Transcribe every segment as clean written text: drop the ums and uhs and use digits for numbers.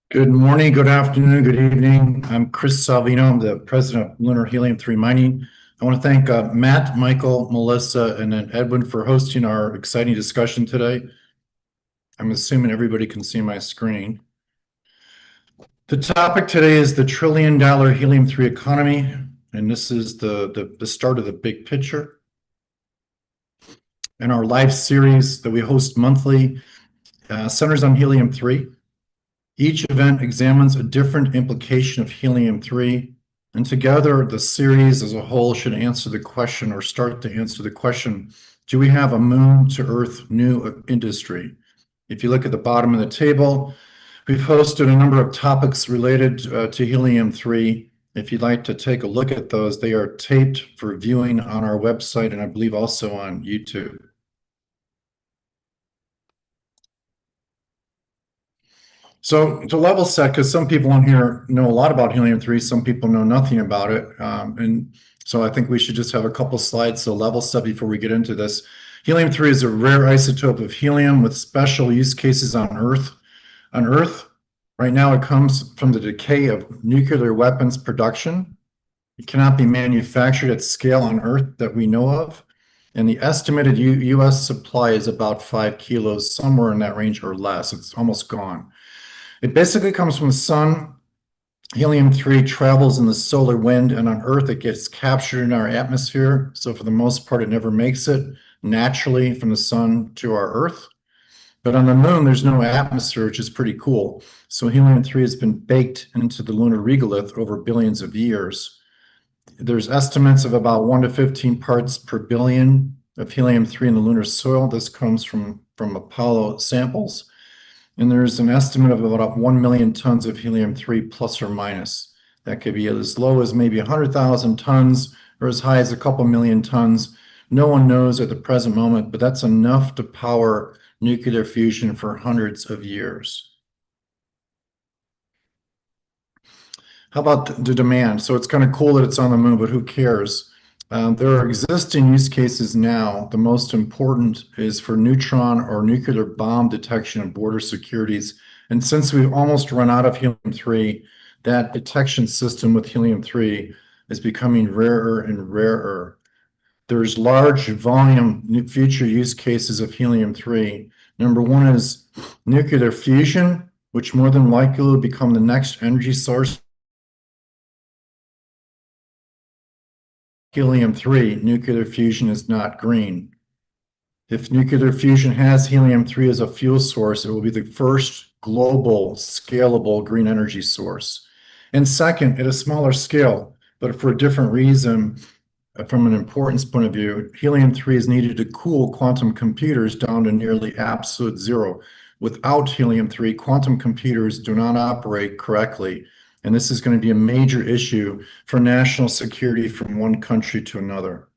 Good morning, good afternoon, good evening. I'm Chris Salvino. I'm the president of Lunar Helium-3 Mining. I want to thank Matt, Michael, Melissa, and then Edwin for hosting our exciting discussion today. I'm assuming everybody can see my screen. The topic today is the trillion-dollar helium-3 economy, and this is the start of the big picture. And our live series that we host monthly centers on helium-3. Each event examines a different implication of helium-3, and together the series as a whole should answer the question or start to answer the question, do we have a moon to Earth new industry? If you look at the bottom of the table, we've hosted a number of topics related to helium-3. If you'd like to take a look at those, they are taped for viewing on our website and I believe also on YouTube. So to level set, because some people on here know a lot about helium-3, some people know nothing about it. And so I think we should just have a couple slides to level set before we get into this. Helium-3 is a rare isotope of helium with special use cases on Earth. On Earth, right now it comes from the decay of nuclear weapons production. It cannot be manufactured at scale on Earth that we know of. And the estimated US supply is about 5 kilos, somewhere in that range or less. It's almost gone. It basically comes from the sun. Helium-3 travels in the solar wind, and on Earth it gets captured in our atmosphere. So for the most part, it never makes it naturally from the sun to our Earth. But on the moon, there's no atmosphere, which is pretty cool. So helium-3 has been baked into the lunar regolith over billions of years. There's estimates of about 1 to 15 parts per billion of helium-3 in the lunar soil. This comes from Apollo samples. And there's an estimate of about 1 million tons of helium-3 plus or minus. That could be as low as maybe 100,000 tons or as high as a couple million tons. No one knows at the present moment, but that's enough to power nuclear fusion for hundreds of years. How about the demand? So it's kind of cool that it's on the moon, but who cares? There are existing use cases now. The most important is for neutron or nuclear bomb detection and border securities. And since we've almost run out of helium-3, that detection system with helium-3 is becoming rarer and rarer. There's large volume future use cases of helium-3. Number one is nuclear fusion, which more than likely will become the next energy source. Helium-3, nuclear fusion is not green. If nuclear fusion has helium-3 as a fuel source, it will be the first global, scalable green energy source. And second, at a smaller scale, but for a different reason, from an importance point of view, helium-3 is needed to cool quantum computers down to nearly absolute zero. Without helium-3, quantum computers do not operate correctly. And this is going to be a major issue for national security from one country to another.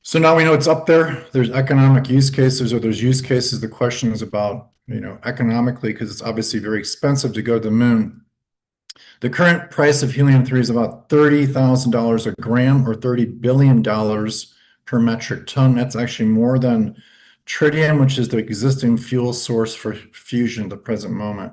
So now we know it's up there. There's economic use cases, or there's use cases. The question is about, economically, because it's obviously very expensive to go to the moon. The current price of helium-3 is about $30,000 a gram or $30 billion per metric ton. That's actually more than tritium, which is the existing fuel source for fusion at the present moment.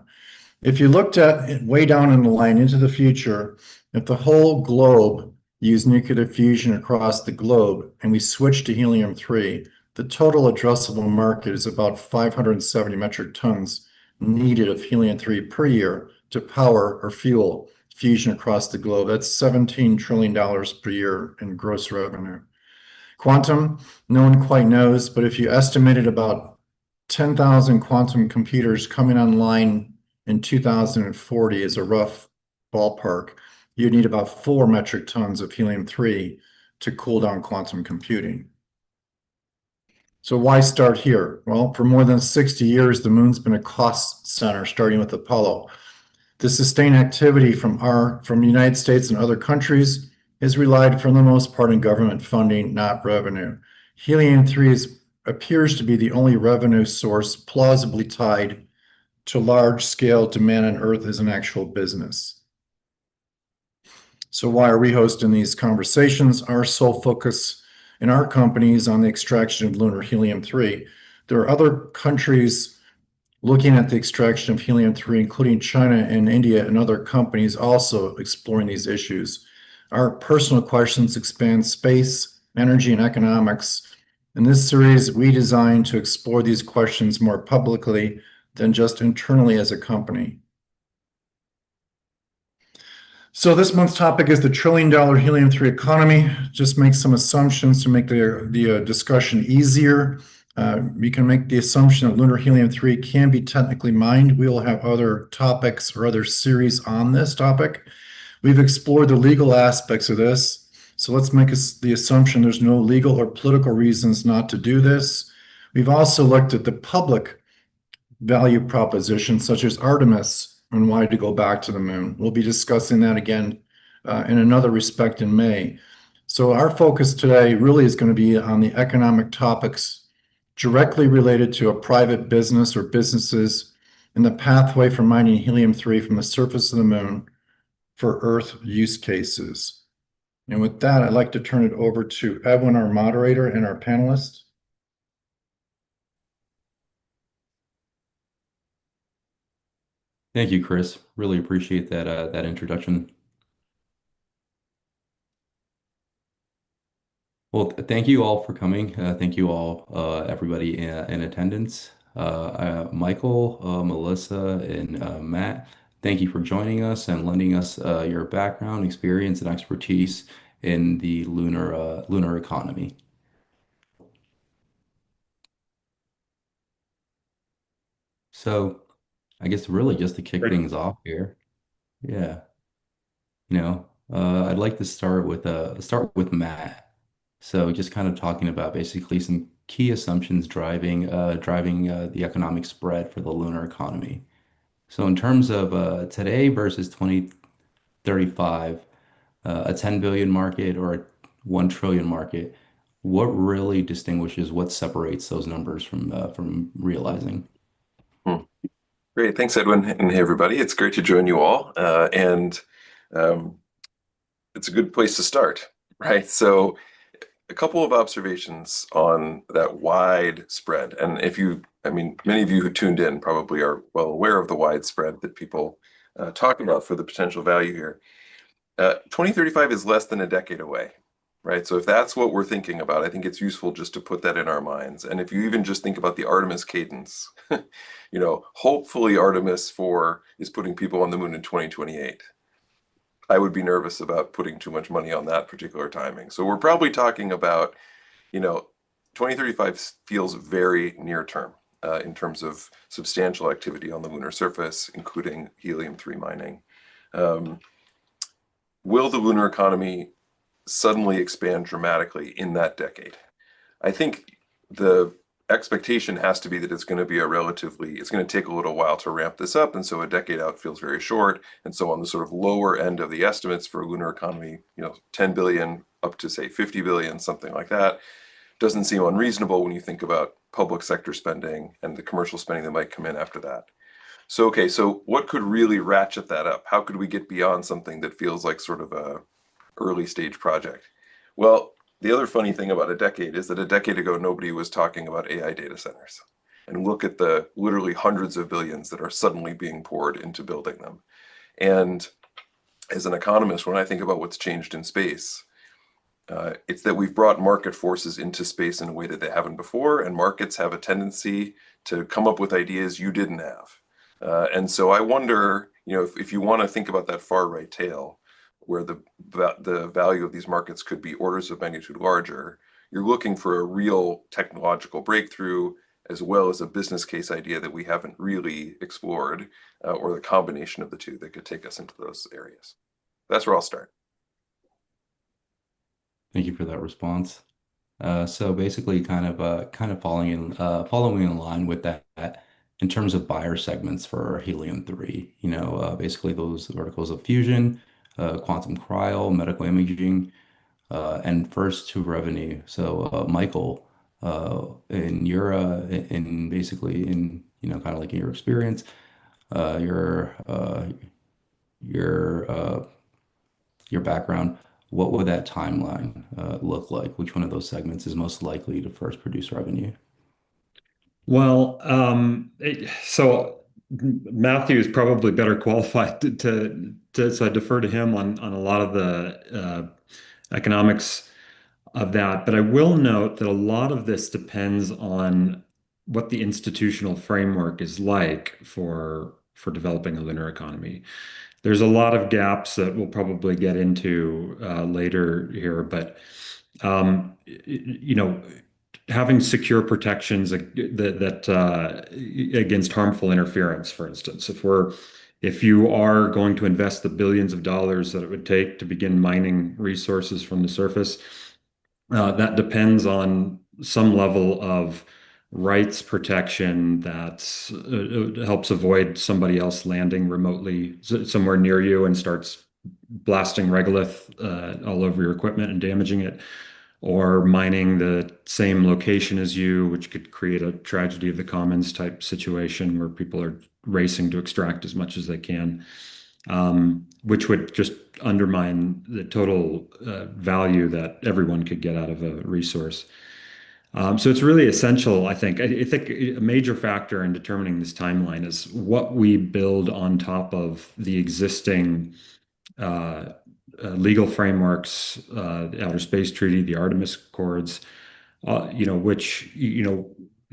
If you looked at it way down in the line into the future, if the whole globe used nuclear fusion across the globe and we switched to helium-3, the total addressable market is about 570 metric tons needed of helium-3 per year to power or fuel fusion across the globe. That's $17 trillion per year in gross revenue. Quantum, no one quite knows, but if you estimated about 10,000 quantum computers coming online in 2040 as a rough ballpark, you'd need about 4 metric tons of helium-3 to cool down quantum computing. So why start here? Well, for more than 60 years, the moon's been a cost center, starting with Apollo. The sustained activity from the United States and other countries is relied for the most part on government funding, not revenue. Helium-3 appears to be the only revenue source plausibly tied to large-scale demand on Earth as an actual business. So why are we hosting these conversations? Our sole focus in our company is on the extraction of lunar helium-3. There are other countries looking at the extraction of helium-3, including China and India and other companies also exploring these issues. Our personal questions expand space, energy, and economics. In this series, we designed to explore these questions more publicly than just internally as a company. So this month's topic is the trillion-dollar helium-3 economy. Just make some assumptions to make the discussion easier. We can make the assumption that lunar helium-3 can be technically mined. We will have other topics or other series on this topic. We've explored the legal aspects of this. So let's make the assumption there's no legal or political reasons not to do this. We've also looked at the public value propositions such as Artemis and why to go back to the moon. We'll be discussing that again in another respect in May. So our focus today really is going to be on the economic topics directly related to a private business or businesses in the pathway for mining helium-3 from the surface of the moon for Earth use cases. And with that, I'd like to turn it over to Edwin, our moderator, and our panelists. Thank you, Chris. Really appreciate that introduction. Well, thank you all for coming. Thank you all, everybody in attendance. Michael, Melissa, and Matt, thank you for joining us and lending us your background, experience, and expertise in the lunar economy. So, I guess really just to kick things off here, yeah. I'd like to start with Matt. So just kind of talking about basically some key assumptions driving the economic spread for the lunar economy. So in terms of today versus 2035, a 10 billion market or a 1 trillion market, what really distinguishes, what separates those numbers from realizing? Hmm. Great. Thanks, Edwin. And hey, everybody. It's great to join you all. And um, it's a good place to start, right? So, a couple of observations on that wide spread. And many of you who tuned in probably are well aware of the wide spread that people talk about for the potential value here. 2035 is less than a decade away, right? So if that's what we're thinking about, I think it's useful just to put that in our minds. And if you even just think about the Artemis cadence, hopefully Artemis 4 is putting people on the moon in 2028. I would be nervous about putting too much money on that particular timing. So we're probably talking about, 2035 feels very near term in terms of substantial activity on the lunar surface, including helium-3 mining. Will the lunar economy suddenly expand dramatically in that decade? I think the expectation has to be that it's going to take a little while to ramp this up. And so a decade out feels very short. And so on the sort of lower end of the estimates for lunar economy, 10 billion up to say 50 billion, something like that, doesn't seem unreasonable when you think about public sector spending and the commercial spending that might come in after that. So what could really ratchet that up? How could we get beyond something that feels like sort of a early stage project? Well, the other funny thing about a decade is that a decade ago, nobody was talking about AI data centers. And look at the literally hundreds of billions that are suddenly being poured into building them. And as an economist, when I think about what's changed in space, it's that we've brought market forces into space in a way that they haven't before, and markets have a tendency to come up with ideas you didn't have. And so I wonder, if you want to think about that far right tail, where the value of these markets could be orders of magnitude larger, you're looking for a real technological breakthrough as well as a business case idea that we haven't really explored, or the combination of the two that could take us into those areas. That's where I'll start. Thank you for that response. So basically, kind of following in line with that, in terms of buyer segments for Helium-3, basically those verticals of fusion, quantum cryo, medical imaging, and first to revenue. So, Michael, in basically in kind of like in your experience, uh, your uh, your uh, your background, what would that timeline look like? Which one of those segments is most likely to first produce revenue? Well, so Matthew is probably better qualified so I defer to him on a lot of the economics of that. But I will note that a lot of this depends on what the institutional framework is like for developing a lunar economy. There's a lot of gaps that we'll probably get into later here, but you know, having secure protections against harmful interference, for instance, if you are going to invest the billions of dollars that it would take to begin mining resources from the surface, that depends on some level of rights protection that helps avoid somebody else landing remotely somewhere near you and starts blasting regolith all over your equipment and damaging it, or mining the same location as you, which could create a tragedy of the commons type situation where people are racing to extract as much as they can, which would just undermine the total value that everyone could get out of a resource. So it's really essential, I think. I think a major factor in determining this timeline is what we build on top of the existing uh, legal frameworks, the Outer Space Treaty, the Artemis Accords, which,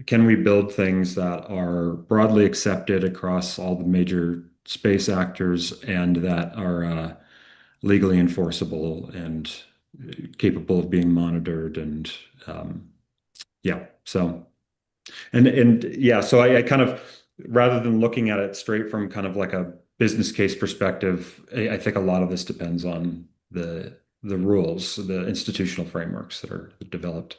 can we build things that are broadly accepted across all the major space actors and that are legally enforceable and capable of being monitored and yeah, so and yeah, so I kind of, rather than looking at it straight from kind of like a business case perspective, I think a lot of this depends on the rules, the institutional frameworks that are developed.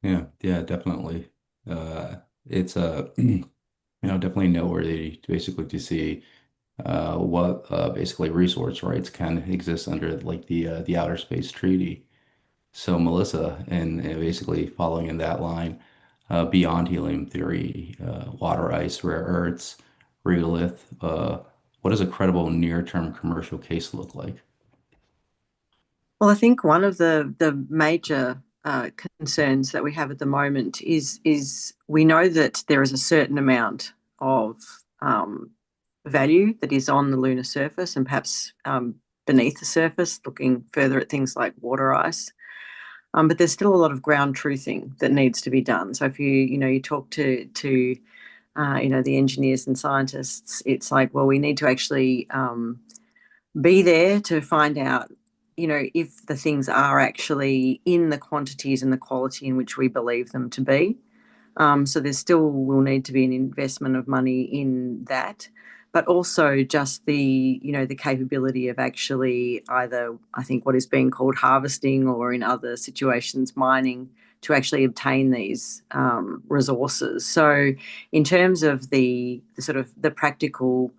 Yeah, yeah, definitely. It's definitely noteworthy to basically to see what basically resource rights can exist under like the Outer Space Treaty. So Melissa, and basically following in that line, beyond helium-3, water ice, rare earths, regolith, what does a credible near-term commercial case look like? Well, I think one of the major concerns that we have at the moment is we know that there is a certain amount of value that is on the lunar surface and perhaps beneath the surface, looking further at things like water ice. But there's still a lot of ground truthing that needs to be done. So if you talk to the engineers and scientists, it's like, well, we need to actually be there to find out, if the things are actually in the quantities and the quality in which we believe them to be. So there still will need to be an investment of money in that, but also just the capability of actually either, I think, what is being called harvesting, or in other situations mining, to actually obtain these resources. So in terms of the sort of the practical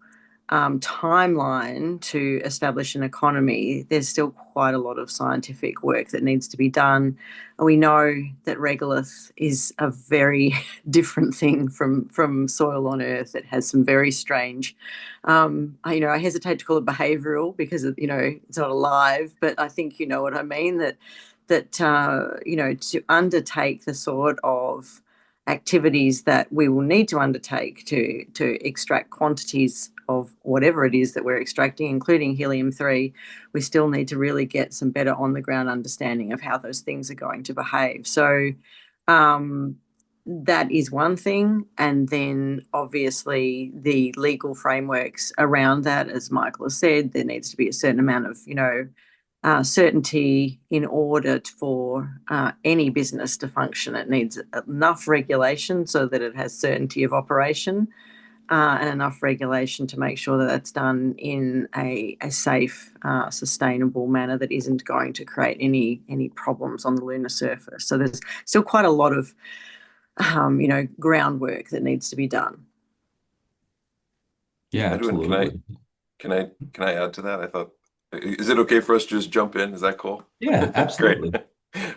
timeline to establish an economy, there's still quite a lot of scientific work that needs to be done. And we know that regolith is a very different thing from soil on Earth. It has some very strange, I hesitate to call it behavioural because it's not alive, but I think you know what I mean. That to undertake the sort of activities that we will need to undertake to extract quantities of whatever it is that we're extracting, including helium-3, we still need to really get some better on-the-ground understanding of how those things are going to behave. So that is one thing. And then obviously the legal frameworks around that, as Michael has said, there needs to be a certain amount of, certainty in order for any business to function. It needs enough regulation so that it has certainty of operation, and enough regulation to make sure that that's done in a safe, sustainable manner that isn't going to create any problems on the lunar surface. So there's still quite a lot of groundwork that needs to be done. Yeah, Edwin, absolutely. can I add to that? I thought, is it okay for us to just jump in? Is that cool? Yeah, Great. absolutely.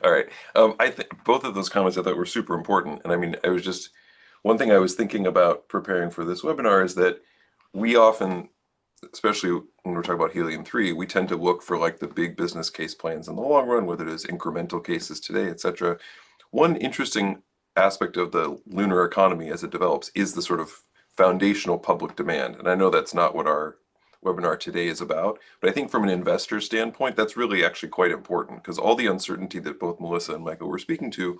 All right. I think both of those comments I thought were super important. And I mean, one thing I was thinking about preparing for this webinar is that we often, especially when we're talking about helium-3, we tend to look for like the big business case plans in the long run, whether it is incremental cases today, et cetera. One interesting aspect of the lunar economy as it develops is the sort of foundational public demand. And I know that's not what our webinar today is about, but I think from an investor standpoint, that's really actually quite important because all the uncertainty that both Melissa and Michael were speaking to,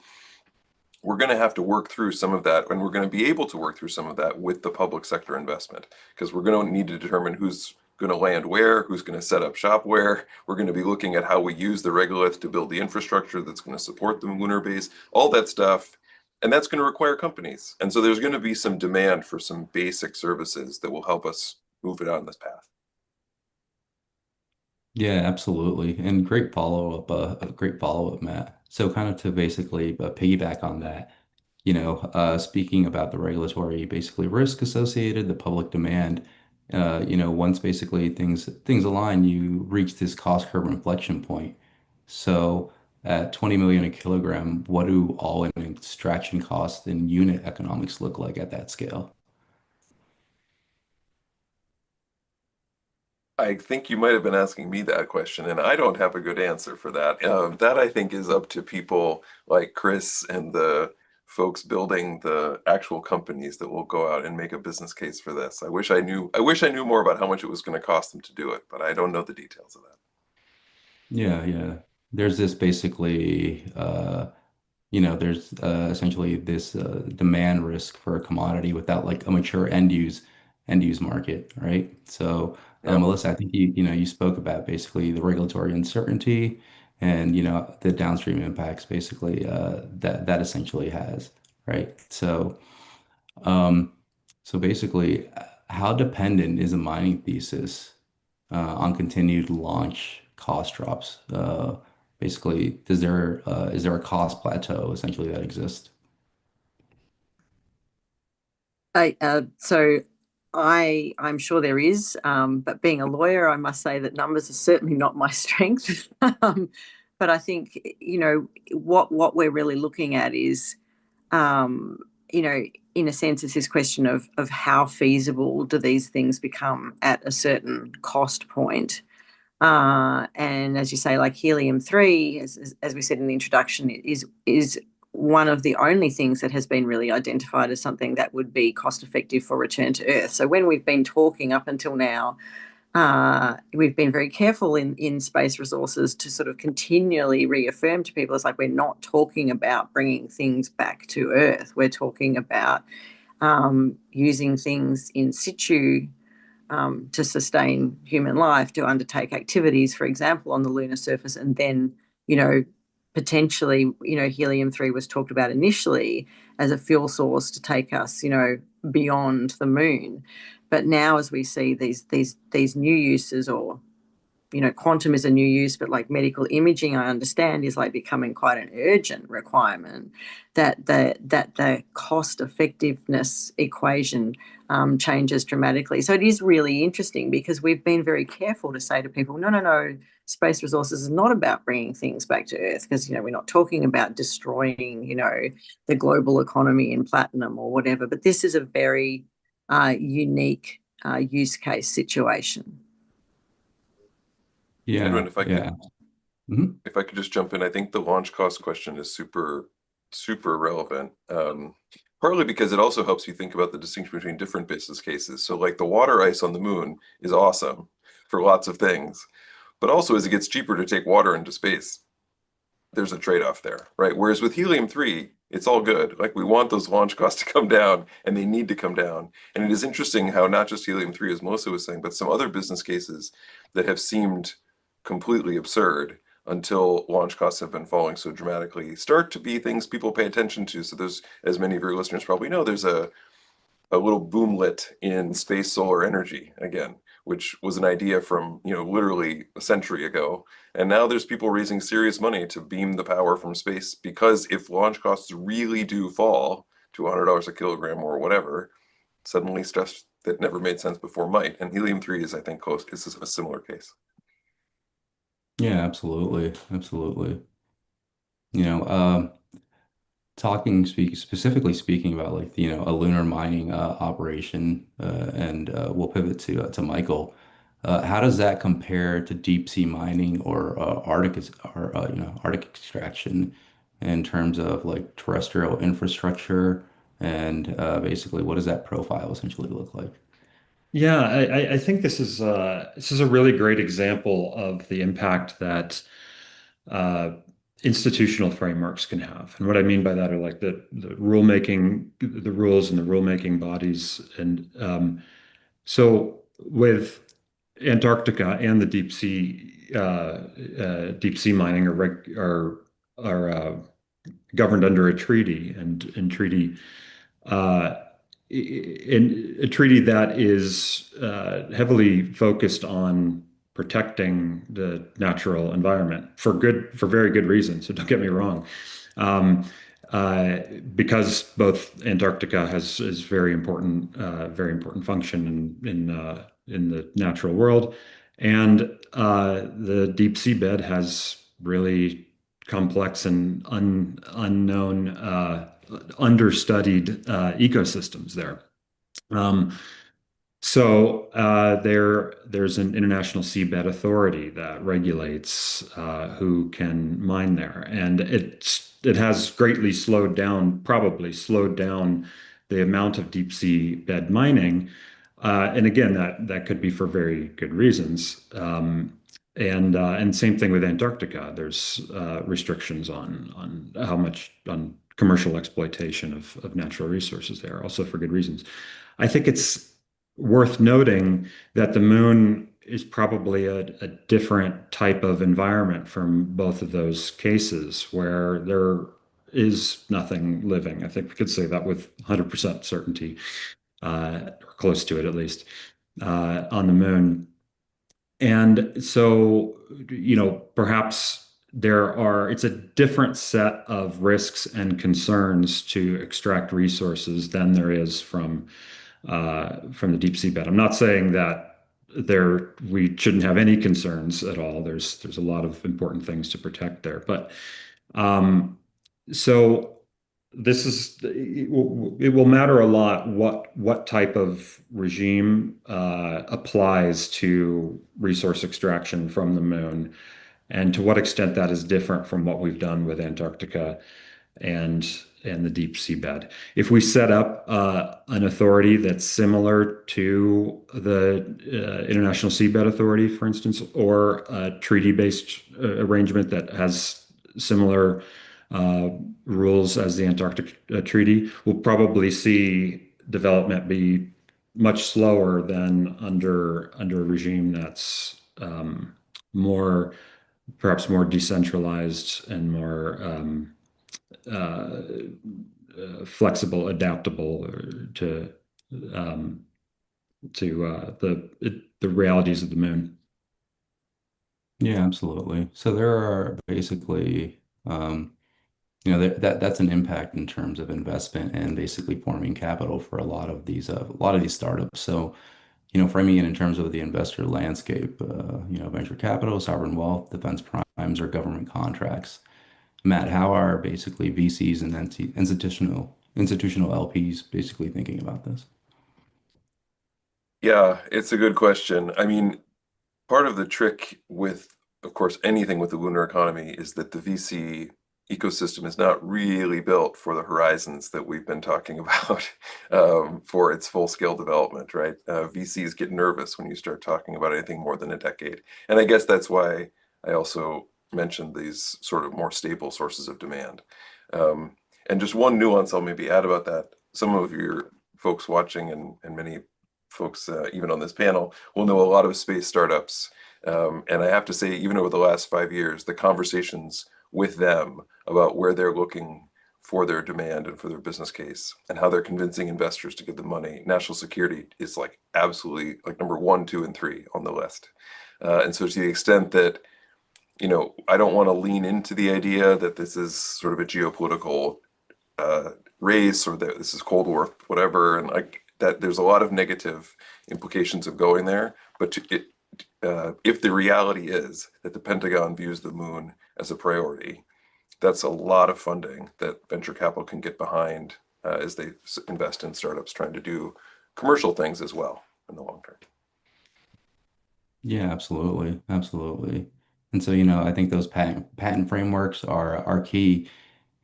we're going to have to work through some of that, and we're going to be able to work through some of that with the public sector investment because we're going to need to determine who's going to land where, who's going to set up shop where. We're going to be looking at how we use the regolith to build the infrastructure that's going to support the lunar base, all that stuff. And that's going to require companies. And so there's going to be some demand for some basic services that will help us move it on this path. Yeah, absolutely. And great follow-up, Matt. So kind of to basically piggyback on that, speaking about the regulatory basically risk associated, the public demand, once basically things align, you reach this cost curve inflection point. So at 20 million a kilogram, what do all-in extraction costs and unit economics look like at that scale? I think you might have been asking me that question, and I don't have a good answer for that. That I think is up to people like Chris and the folks building the actual companies that will go out and make a business case for this. I wish I knew more about how much it was going to cost them to do it, but I don't know the details of that. Yeah, yeah. There's this basically there's essentially this demand risk for a commodity without like a mature end use market, right? So, Yeah. Melissa, I think you spoke about basically the regulatory uncertainty and the downstream impacts basically that essentially has, right? Um, so basically, how dependent is a mining thesis on continued launch cost drops? Basically, is there a cost plateau essentially that exists? So I'm sure there is, but being a lawyer, I must say that numbers are certainly not my strength. But I think what we're really looking at is, um, in a sense, it's this question of how feasible do these things become at a certain cost point. And as you say, like helium-3, as we said in the introduction, is one of the only things that has been really identified as something that would be cost effective for return to Earth. So when we've been talking up until now, we've been very careful in space resources to sort of continually reaffirm to people it's like we're not talking about bringing things back to Earth. We're talking about using things in situ to sustain human life, to undertake activities, for example, on the lunar surface, and then, potentially, helium-3 was talked about initially as a fuel source to take us, beyond the moon. But now, as we see these new uses, or quantum is a new use, but like medical imaging, I understand, is like becoming quite an urgent requirement. That the cost effectiveness equation changes dramatically. So it is really interesting because we've been very careful to say to people, no, no, no, space resources is not about bringing things back to Earth because we're not talking about destroying the global economy in platinum or whatever. But this is a very unique use case situation. Edwin, Yeah, yeah. Mhm. if I could just jump in, I think the launch cost question is super, super relevant. Partly because it also helps you think about the distinction between different business cases. So like the water ice on the moon is awesome for lots of things, but also as it gets cheaper to take water into space, there's a trade-off there, right? Whereas with helium-3, it's all good. Like we want those launch costs to come down and they need to come down. And it is interesting how not just helium-3, as Melissa was saying, but some other business cases that have seemed completely absurd until launch costs have been falling so dramatically start to be things people pay attention to. So there's, as many of your listeners probably know, there's a little boomlet in space solar energy again, which was an idea from, literally a century ago. And now there's people raising serious money to beam the power from space because if launch costs really do fall to $100 a kilogram or whatever, suddenly stuff that never made sense before might. And helium-3 is, I think, close. Is a similar case. Yeah, absolutely, absolutely. You know, um, specifically speaking about like a lunar mining operation, and we'll pivot to Michael. How does that compare to deep sea mining or Arctic extraction? in terms of like terrestrial infrastructure and basically what does that profile essentially look like? Yeah, I think this is a really great example of the impact that uh, institutional frameworks can have. And what I mean by that are like the rulemaking, the rules and the rulemaking bodies. And so with Antarctica and the deep sea mining are governed under a treaty and treaty uh, in a treaty that is heavily focused on protecting the natural environment for very good reasons. So don't get me wrong. Um, uh, because both Antarctica has is very important function in the natural world, and the deep seabed has really complex and unknown, understudied ecosystems there. Um, there's an international seabed authority that regulates who can mine there, and it has greatly probably slowed down the amount of deep sea bed mining. And again, that could be for very good reasons. And same thing with Antarctica. There's restrictions on how much on commercial exploitation of natural resources there, also for good reasons. I think it's worth noting that the moon is probably a different type of environment from both of those cases where there is nothing living. I think we could say that with 100% certainty, or close to it at least, on the moon. And so, perhaps it's a different set of risks and concerns to extract resources than there is from the deep sea bed. I'm not saying that we shouldn't have any concerns at all. There's a lot of important things to protect there, but um, so it will matter a lot what type of regime applies to resource extraction from the moon, and to what extent that is different from what we've done with Antarctica and and the deep seabed. If we set up an authority that's similar to the International Seabed Authority, for instance, or a treaty-based arrangement that has similar uh, rules as the Antarctic Treaty, we'll probably see development be much slower than under a regime that's more perhaps more decentralized and more uh, flexible, adaptable to um, the realities of the moon. Yeah, absolutely. So there are basically, that's an impact in terms of investment and basically forming capital for a lot of these startups. So, framing it in terms of the investor landscape, venture capital, sovereign wealth, defense primes, or government contracts. Matt, how are basically VCs and institutional LPs basically thinking about this? Yeah, it's a good question. I mean, part of the trick with, of course, anything with the lunar economy is that the VC ecosystem is not really built for the horizons that we've been talking about for its full-scale development, right? VCs get nervous when you start talking about anything more than a decade. And I guess that's why I also mentioned these sort of more stable sources of demand. Um, and just one nuance I'll maybe add about that. Some of your folks watching and many folks even on this panel will know a lot of space startups. And I have to say, even over the last 5 years, the conversations with them about where they're looking for their demand and for their business case and how they're convincing investors to give them money, national security is like absolutely like number one, two, and three on the list. And so to the extent that, I don't want to lean into the idea that this is sort of a geopolitical race or that this is Cold War, whatever, and like that there's a lot of negative implications of going there. But if the reality is that the Pentagon views the moon as a priority, that's a lot of funding that venture capital can get behind as they invest in startups trying to do commercial things as well in the long term. Yeah, absolutely. Absolutely. And so, I think those patent frameworks are key.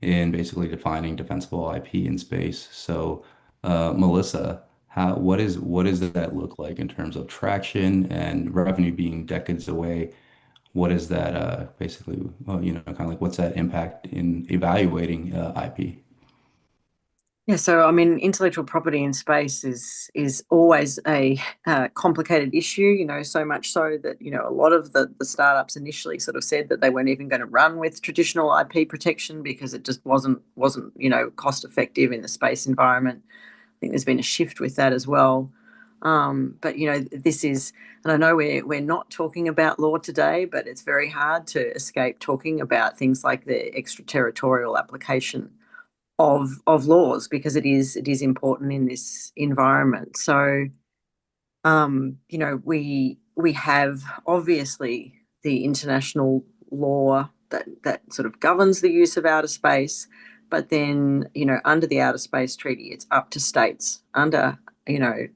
in basically defining defensible IP in space. So, Melissa, what does that look like in terms of traction and revenue being decades away? What is that basically, well, kind of like what's that impact in evaluating IP? Yeah, so I mean, intellectual property in space is always a complicated issue. So much so that a lot of the startups initially sort of said that they weren't even going to run with traditional IP protection because it just wasn't cost effective in the space environment. I think there's been a shift with that as well. But this is, and I know we're not talking about law today, but it's very hard to escape talking about things like the extraterritorial application of laws, because it is important in this environment. So we have obviously the international law that sort of governs the use of outer space, but then under the Outer Space Treaty, it's up to states under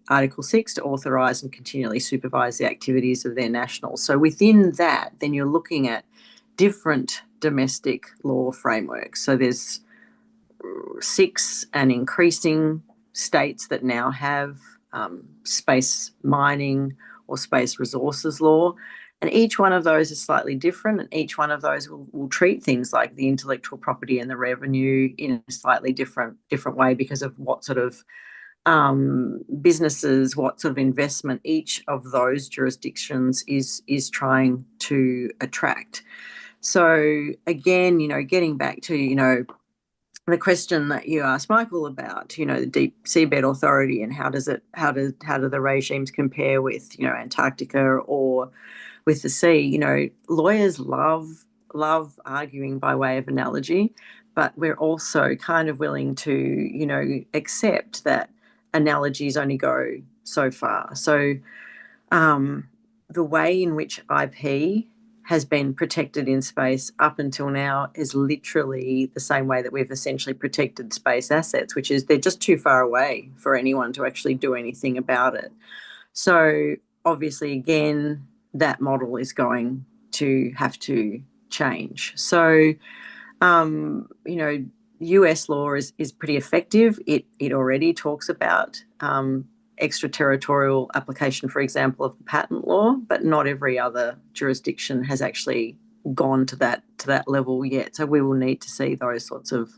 Article 6 to authorize and continually supervise the activities of their nationals. So within that, then you're looking at different domestic law frameworks. So there's 6 and increasing states that now have space mining or space resources law. And each one of those is slightly different, and each one of those will treat things like the intellectual property and the revenue in a slightly different way because of what sort of businesses, what sort of investment each of those jurisdictions is trying to attract. So again, getting back to the question that you asked Michael about, the Deep Seabed Authority, and how do the regimes compare with Antarctica or with the sea? Lawyers love arguing by way of analogy, but we're also kind of willing to accept that analogies only go so far. So the way in which IP has been protected in space up until now is literally the same way that we've essentially protected space assets, which is they're just too far away for anyone to actually do anything about it. So obviously, again, that model is going to have to change. So, US law is pretty effective. It already talks about extraterritorial application, for example, of patent law, but not every other jurisdiction has actually gone to that level yet. So we will need to see those sorts of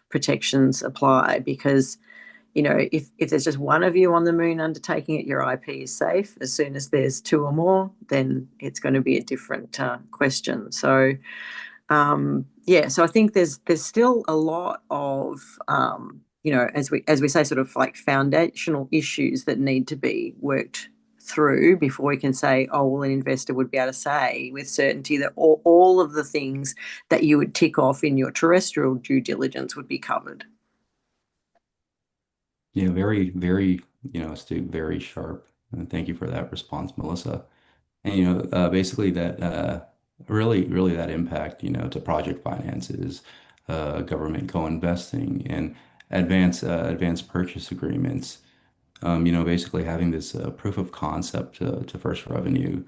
protections apply, because if there's just one of you on the moon undertaking it, your IP is safe. As soon as there's 2 or more, then it's going to be a different question. So so I think there's still a lot of as we say, sort of like foundational issues that need to be worked through before we can say, oh, well, an investor would be able to say with certainty that all of the things that you would tick off in your terrestrial due diligence would be covered. Yeah, very, very, astute, very sharp. And thank you for that response, Melissa. And basically that really that impact, to project finances, government co-investing, and advanced purchase agreements. Basically having this proof of concept to first revenue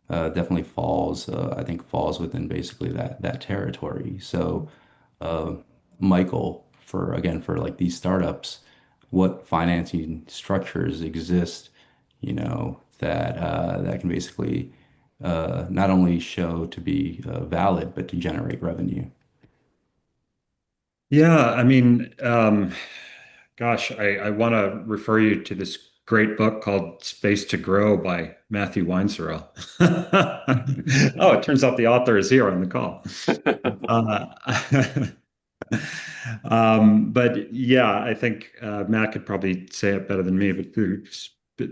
definitely I think falls within basically that territory. So, uh, Michael, for like these startups, what financing structures exist, that can basically not only show to be valid, but to generate revenue. Yeah, I mean, gosh, I want to refer you to this great book called Space to Grow by Matthew Weinzierl. Oh, it turns out the author is here on the call. But yeah, I think Matt could probably say it better than me, but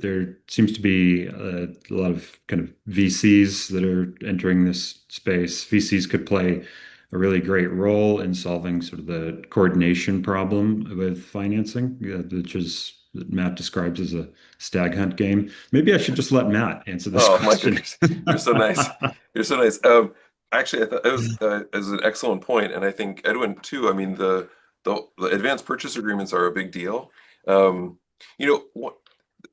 there seems to be a lot of kind of VCs that are entering this space. VCs could play a really great role in solving sort of the coordination problem with financing, which is that Matt describes as a stag hunt game. Maybe I should just let Matt answer this Oh my question. goodness, you're so nice. You're so nice. Actually, I thought it was an excellent point, and I think Edwin too. I mean, the advanced purchase agreements are a big deal. What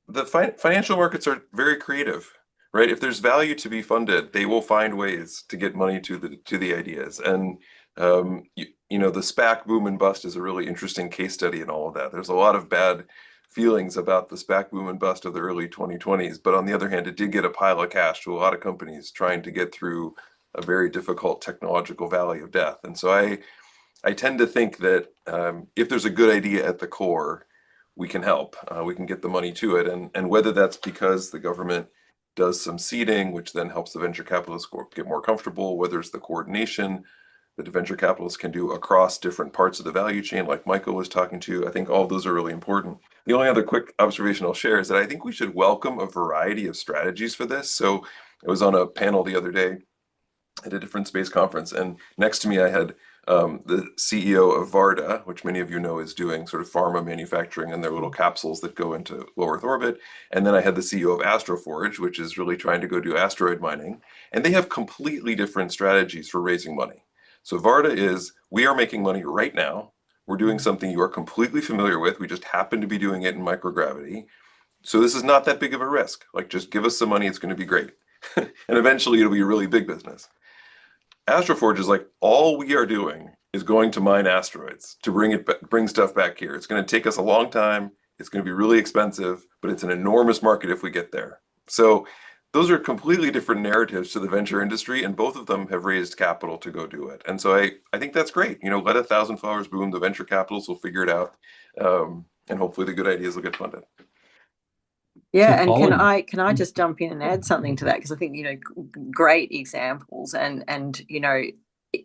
the financial markets are very creative, right? If there's value to be funded, they will find ways to get money to the ideas. And The SPAC boom and bust is a really interesting case study in all of that. There's a lot of bad feelings about the SPAC boom and bust of the early 2020s, but on the other hand, it did get a pile of cash to a lot of companies trying to get through a very difficult technological valley of death. And so I tend to think that if there's a good idea at the core, we can help. We can get the money to it, and whether that's because the government does some seeding, which then helps the venture capitalists get more comfortable, whether it's the coordination that the venture capitalists can do across different parts of the value chain, like Michael was talking to. I think all of those are really important. The only other quick observation I'll share is that I think we should welcome a variety of strategies for this. So I was on a panel the other day at a different space conference, and next to me I had the CEO of Varda, which many of you know is doing sort of pharma manufacturing and their little capsules that go into low Earth orbit. And then I had the CEO of Astroforge, which is really trying to go do asteroid mining. And they have completely different strategies for raising money. So Varda is, we are making money right now. We're doing something you are completely familiar with. We just happen to be doing it in microgravity. So this is not that big of a risk. Like, just give us some money, it's going to be great. And eventually it'll be a really big business. Astroforge is like, all we are doing is going to mine asteroids to bring stuff back here. It's going to take us a long time. It's going to be really expensive, but it's an enormous market if we get there. So those are completely different narratives to the venture industry, and both of them have raised capital to go do it. And so I think that's great. Let 1,000 flowers bloom. The venture capitalists will figure it out, and hopefully the good ideas will get funded. Yeah, So and following, can I just jump in and add something to that? Because I think great examples, and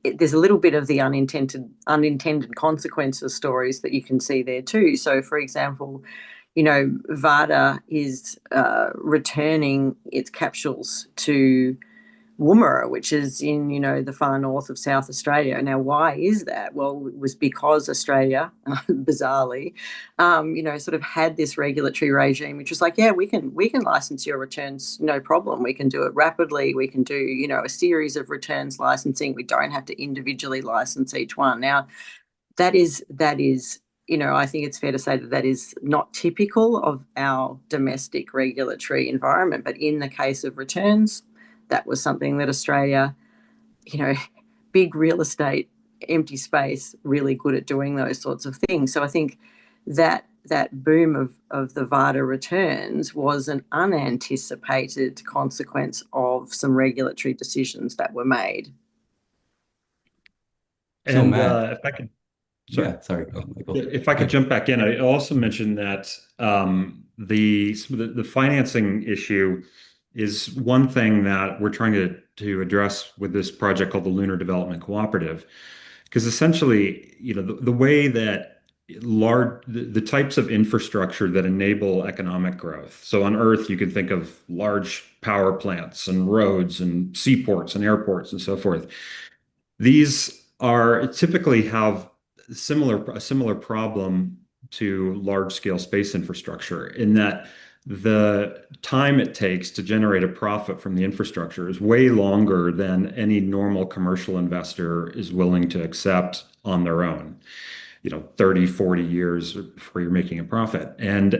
there's a little bit of the unintended consequences stories that you can see there too. So, for example, Varda is returning its capsules to Woomera, which is in, the far north of South Australia. Now, why is that? Well, it was because Australia, bizarrely, sort of had this regulatory regime, which was like, yeah, we can license your returns, no problem. We can do it rapidly. We can do, a series of returns licensing. We don't have to individually license each one. Now, that is, I think it's fair to say that is not typical of our domestic regulatory environment. But in the case of returns, that was something that Australia, big real estate, empty space, really good at doing those sorts of things. So I think that boom of the Varda returns was an unanticipated consequence of some regulatory decisions that were made. so And Matt, if I could, sorry. yeah, sorry, go, Michael. If I could jump back in, I also mentioned that the financing issue is one thing that we're trying to address with this project called the Lunar Development Cooperative, because essentially, the way that the types of infrastructure that enable economic growth. So on Earth, you could think of large power plants and roads and seaports and airports and so forth. These are typically have a similar problem to large scale space infrastructure in that the time it takes to generate a profit from the infrastructure is way longer than any normal commercial investor is willing to accept on their own. 30, 40 years before you're making a profit. And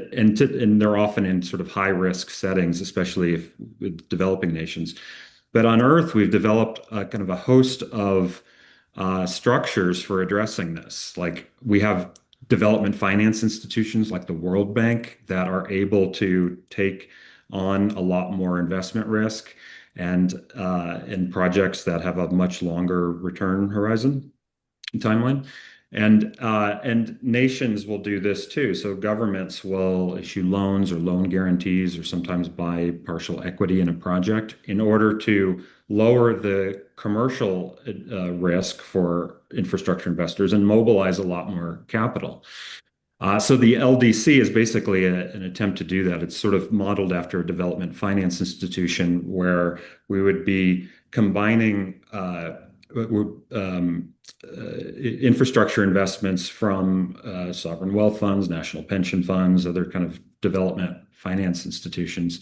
they're often in sort of high risk settings, especially with developing nations. But on Earth, we've developed kind of a host of structures for addressing this. Like we have development finance institutions like the World Bank that are able to take on a lot more investment risk and in projects that have a much longer return horizon timeline. And nations will do this too. So governments will issue loans or loan guarantees or sometimes buy partial equity in a project in order to lower the commercial risk for infrastructure investors and mobilize a lot more capital. So the LDC is basically an attempt to do that. It's sort of modeled after a development finance institution where we would be combining infrastructure investments from sovereign wealth funds, national pension funds, other kind of development finance institutions,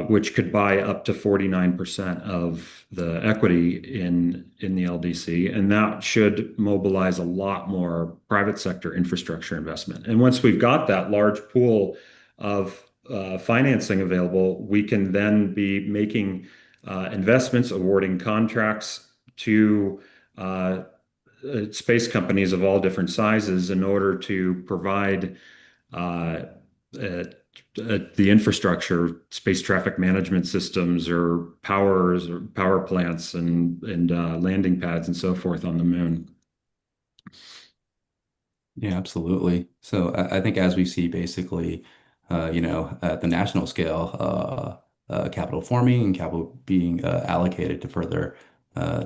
which could buy up to 49% of the equity in the LDC. And that should mobilize a lot more private sector infrastructure investment. And once we've got that large pool of financing available, we can then be making investments, awarding contracts to uh, space companies of all different sizes in order to provide uh, uh, the infrastructure, space traffic management systems, or powers, or power plants, and landing pads, and so forth on the moon. Yeah, absolutely. So I think as we see basically, at the national scale, capital forming and capital being allocated to further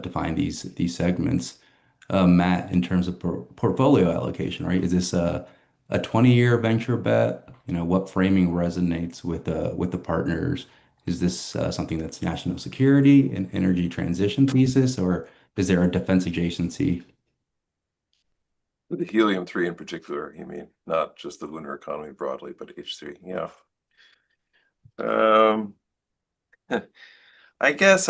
define these segments. Matt, in terms of portfolio allocation, right? Is this a 20-year venture bet? What framing resonates with the partners? Is this something that's national security and energy transition thesis, or is there a defense adjacency? The helium-3 in particular, you mean, not just the lunar economy broadly, but H3. Yeah. Um, I guess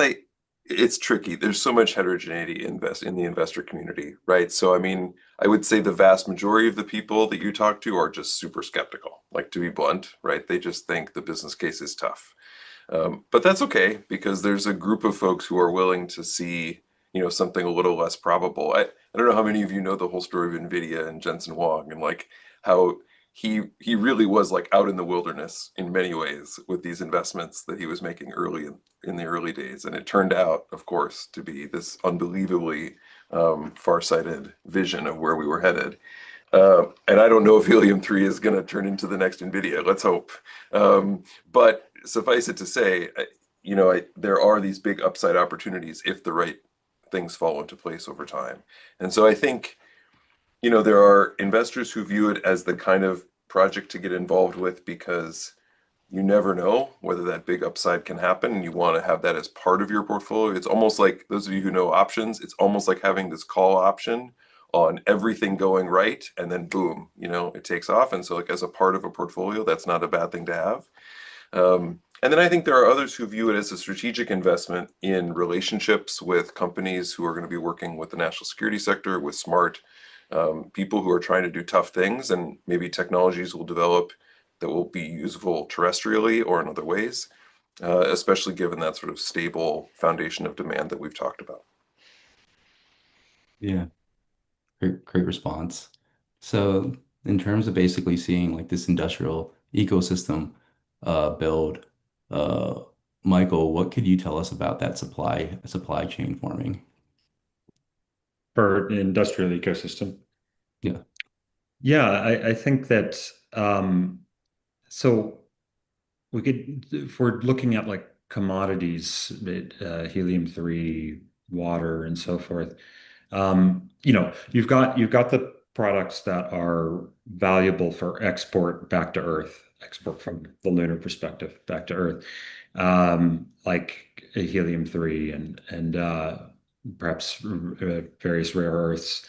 it's tricky. There's so much heterogeneity in the investor community, right? So I mean, I would say the vast majority of the people that you talk to are just super skeptical, like to be blunt, right? They just think the business case is tough. But that's okay because there's a group of folks who are willing to see, something a little less probable. I don't know how many of you know the whole story of NVIDIA and Jensen Huang and like how he really was like out in the wilderness in many ways with these investments that he was making early in the early days. And it turned out, of course, to be this unbelievably far-sighted vision of where we were headed. And I don't know if Helium-3 is going to turn into the next NVIDIA. Let's hope. But suffice it to say, there are these big upside opportunities if the right things fall into place over time. And so I think, there are investors who view it as the kind of project to get involved with because you never know whether that big upside can happen and you want to have that as part of your portfolio. It's almost like those of you who know options, it's almost like having this call option on everything going right and then boom, it takes off. And so like as a part of a portfolio, that's not a bad thing to have. And then I think there are others who view it as a strategic investment in relationships with companies who are going to be working with the national security sector, with smart people who are trying to do tough things, and maybe technologies will develop that will be useful terrestrially or in other ways, especially given that sort of stable foundation of demand that we've talked about. Yeah. Great response. So, in terms of basically seeing like this industrial ecosystem build, uh, Michael, what could you tell us about that supply chain forming? For an industrial ecosystem. Yeah. Yeah, I think that so we could, if we're looking at like commodities, helium-3, water, and so forth. You've got the products that are valuable for export back to Earth, export from the lunar perspective back to Earth, like helium-3 and perhaps various rare earths.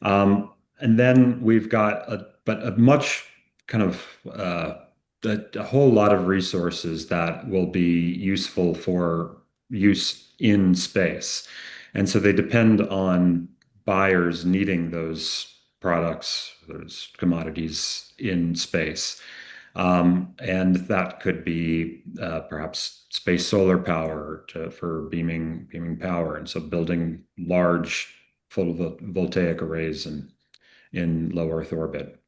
And then we've got a much kind of a whole lot of resources that will be useful for use in space. And so they depend on buyers needing those products, those commodities in space. And that could be perhaps space solar power for beaming power. And so building large photovoltaic arrays in low Earth orbit.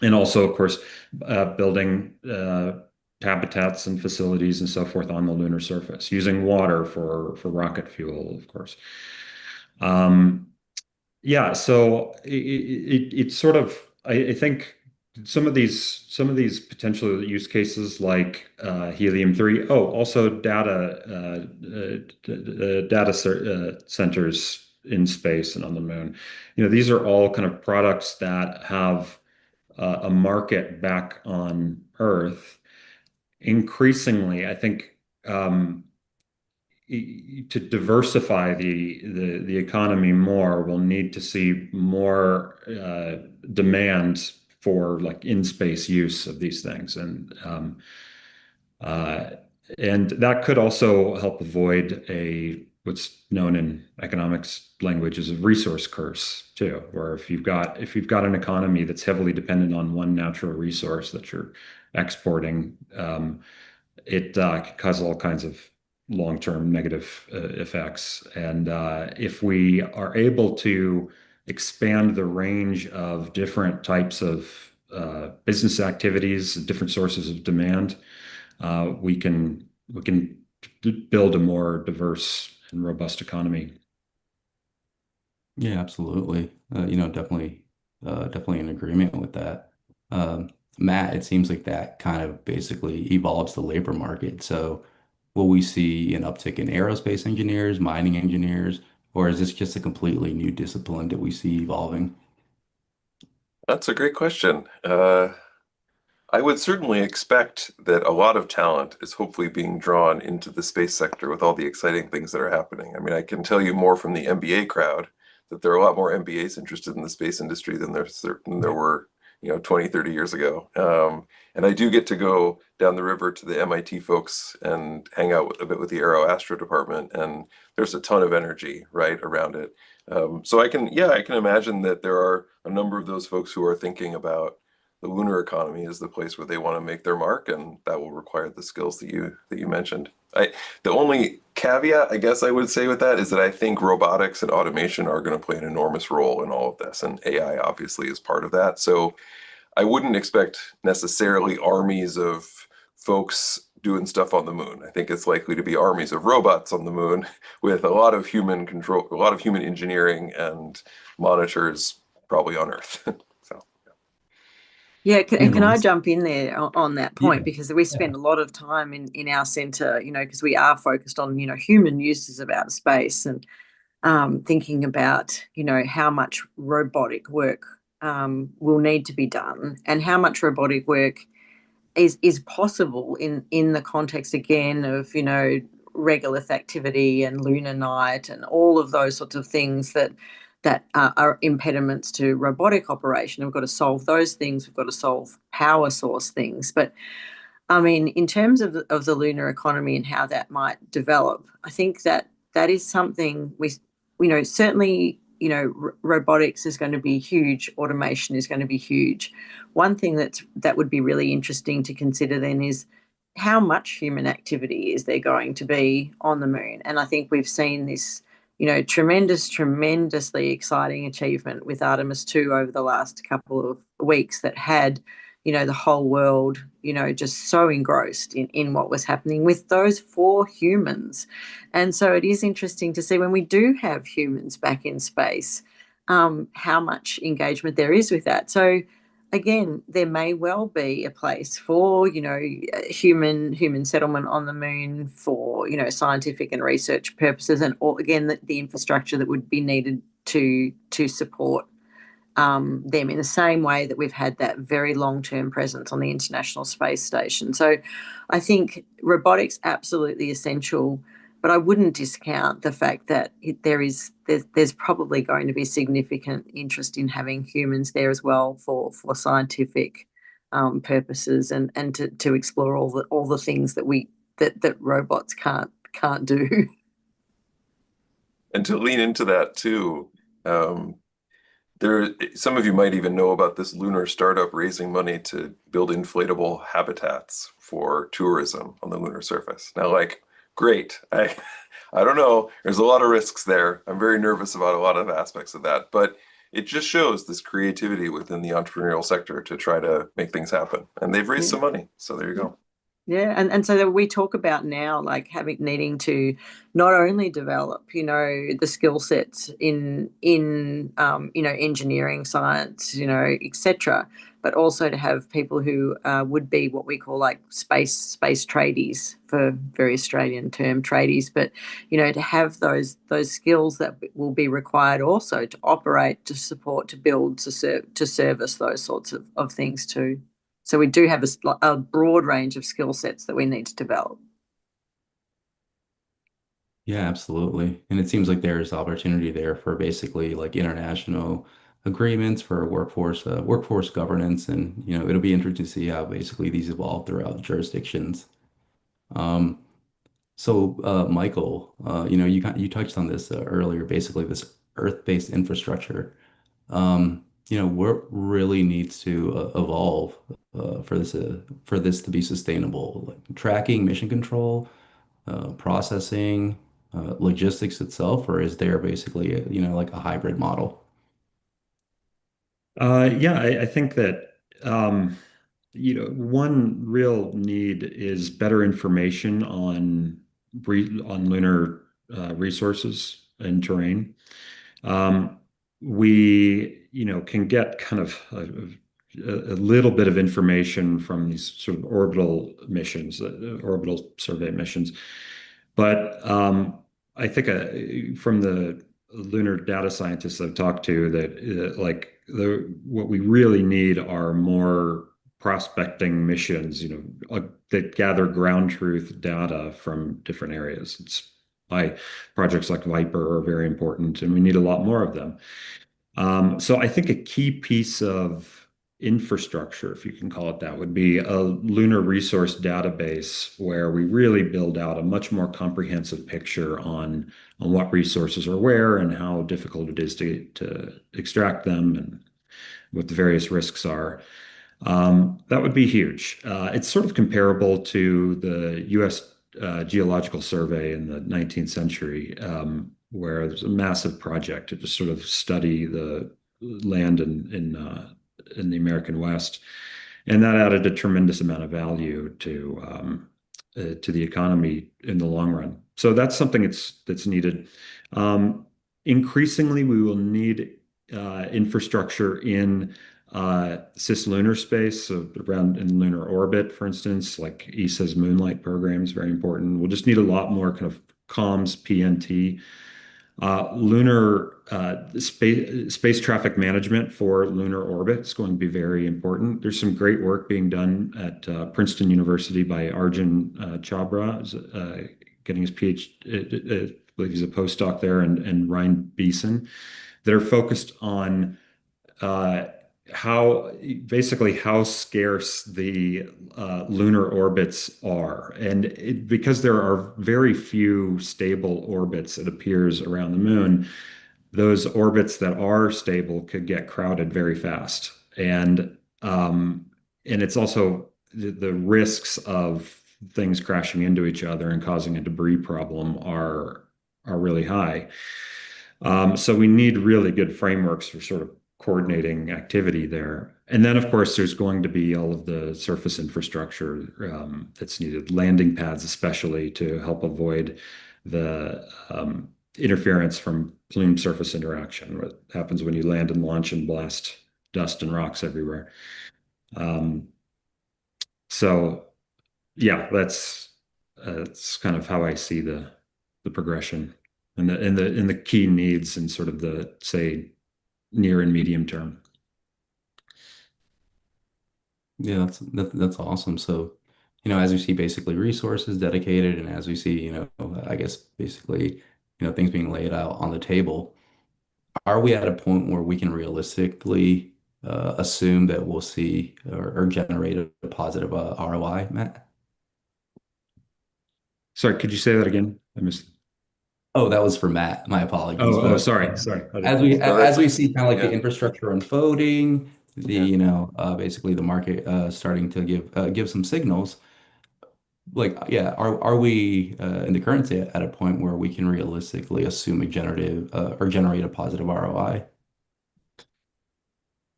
And also, of course, building habitats and facilities and so forth on the lunar surface, using water for rocket fuel, of course. Yeah, so it's sort of I think some of these potential use cases like helium-3. Oh, also data centers in space and on the moon. These are all kind of products that have a market back on Earth. Increasingly, I think to diversify the economy more, we'll need to see more demand for like in-space use of these things, uh, and that could also help avoid what's known in economics language as a resource curse too, where if you've got an economy that's heavily dependent on one natural resource that you're exporting, it could cause all kinds of long-term negative effects. And if we are able to expand the range of different types of business activities, different sources of demand, we can build a more diverse and robust economy. Yeah, absolutely. Definitely in agreement with that. Matt, it seems like that kind of basically evolves the labor market. So will we see an uptick in aerospace engineers, mining engineers, or is this just a completely new discipline that we see evolving? That's a great question. I would certainly expect that a lot of talent is hopefully being drawn into the space sector with all the exciting things that are happening. I mean, I can tell you more from the MBA crowd that there are a lot more MBAs interested in the space industry than there were, 20, 30 years ago. And I do get to go down the river to the MIT folks and hang out a bit with the Aero Astro department, and there's a ton of energy right around it. So I can imagine that there are a number of those folks who are thinking about the lunar economy is the place where they want to make their mark, and that will require the skills that you mentioned. The only caveat I guess I would say with that is that I think robotics and automation are going to play an enormous role in all of this, and AI obviously is part of that. So I wouldn't expect necessarily armies of folks doing stuff on the moon. I think it's likely to be armies of robots on the moon with a lot of human control, a lot of human engineering and monitors probably on Earth. So. Yeah, Yeah, can I nice. jump in there on that point? Yeah, Because we yeah. spend a lot of time in our center, because we are focused on, human uses of outer space and thinking about, how much robotic work will need to be done and how much robotic work is possible in the context again of, regolith activity and lunar night and all of those sorts of things that are impediments to robotic operation. We've got to solve those things. We've got to solve power source things. But I mean, in terms of the lunar economy and how that might develop, I think that is something certainly, robotics is going to be huge. Automation is going to be huge. One thing that would be really interesting to consider then is how much human activity is there going to be on the moon? And I think we've seen this, tremendously exciting achievement with Artemis 2 over the last couple of weeks that had, the whole world, just so engrossed in what was happening with those 4 humans. And so it is interesting to see when we do have humans back in space, how much engagement there is with that. So again, there may well be a place for, human settlement on the moon for, scientific and research purposes, and all, again, the infrastructure that would be needed to support them in the same way that we've had that very long-term presence on the International Space Station. So I think robotics absolutely essential, but I wouldn't discount the fact that there's probably going to be significant interest in having humans there as well for scientific purposes and to explore all the things that robots can't do. And to lean into that too, um, some of you might even know about this lunar startup raising money to build inflatable habitats for tourism on the lunar surface. Now, like, great. I don't know. There's a lot of risks there. I'm very nervous about a lot of aspects of that, but it just shows this creativity within the entrepreneurial sector to try to make things happen. And they've raised Yeah. some money. So there you go. Yeah, and so that we talk about now, like needing to not only develop, the skill sets in engineering, science, etc., but also to have people who would be what we call like space tradies, for very Australian term tradies, but to have those skills that will be required also to operate, to support, to build, to service those sorts of things too. So we do have a broad range of skill sets that we need to develop. Yeah, absolutely. And it seems like there's opportunity there for basically like international agreements for workforce governance, and it'll be interesting to see how basically these evolve throughout jurisdictions. Um, Michael, you touched on this earlier, basically this Earth-based infrastructure. What really needs to evolve for this to be sustainable, like tracking, mission control, processing, logistics itself, or is there basically, like a hybrid model? Yeah, I think that one real need is better information on lunar resources and terrain. Um, we, can get kind of a little bit of information from these sort of orbital missions, orbital survey missions. But I think from the lunar data scientists I've talked to, that like what we really need are more prospecting missions, that gather ground truth data from different areas. It's why projects like Viper are very important, and we need a lot more of them. So I think a key piece of infrastructure, if you can call it that, would be a lunar resource database where we really build out a much more comprehensive picture on what resources are where and how difficult it is to extract them and what the various risks are. That would be huge. It's sort of comparable to the U.S. Geological Survey in the 19th century, where there's a massive project to just sort of study the land in the American West, and that added a tremendous amount of value to the economy in the long run. So that's something that's needed. Increasingly, we will need infrastructure in cislunar space, so around in lunar orbit, for instance, like ESA's Moonlight program is very important. We'll just need a lot more kind of comms, PNT, lunar space traffic management for lunar orbit is going to be very important. There's some great work being done at Princeton University by Arjun Chabra, getting his PhD, I believe he's a postdoc there, and Ryan Beeson, that are focused on uh, how scarce the lunar orbits are. And because there are very few stable orbits, it appears, around the moon, those orbits that are stable could get crowded very fast. And it's also the risks of things crashing into each other and causing a debris problem are really high. So we need really good frameworks for sort of coordinating activity there. And then, of course, there's going to be all of the surface infrastructure that's needed, landing pads especially, to help avoid the interference from plume surface interaction, what happens when you land and launch and blast dust and rocks everywhere. Um, so, yeah, that's kind of how I see the progression and the key needs in sort of the, say, near and medium term. Yeah, that's awesome. So, as we see basically resources dedicated, and as we see, I guess basically, things being laid out on the table, are we at a point where we can realistically assume that we'll see or generate a positive ROI, Matt? Sorry, could you say that again? I missed. Oh, that was for Matt. My apologies. Oh, But sorry. Sorry. No, as that's we see kind of like the yeah, infrastructure unfolding, yeah. basically the market starting to give some signals. Like, yeah, are we in the currency at a point where we can realistically assume a generative or generate a positive ROI?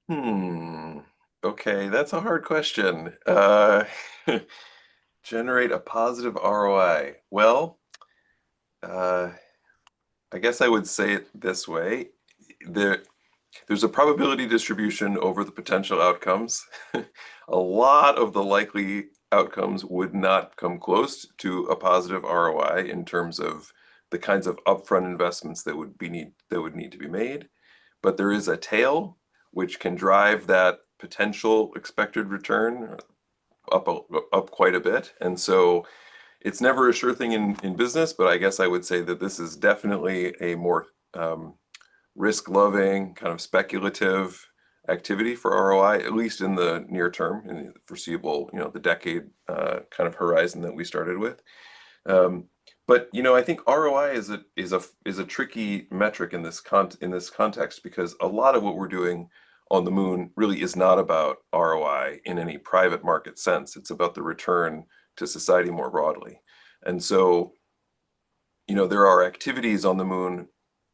Hmm. Okay, that's a hard question. Generate a positive ROI. Well, uh, I guess I would say it this way. There, there's a probability distribution over the potential outcomes. A lot of the likely outcomes would not come close to a positive ROI in terms of the kinds of upfront investments that would need to be made. But there is a tail which can drive that potential expected return up quite a bit. And so it's never a sure thing in business, but I guess I would say that this is definitely a more risk-loving, kind of speculative activity for ROI, at least in the near term, in the foreseeable, the decade kind of horizon that we started with. But I think ROI is a tricky metric in this context, because a lot of what we're doing on the moon really is not about ROI in any private market sense. It's about the return to society more broadly. And so, there are activities on the moon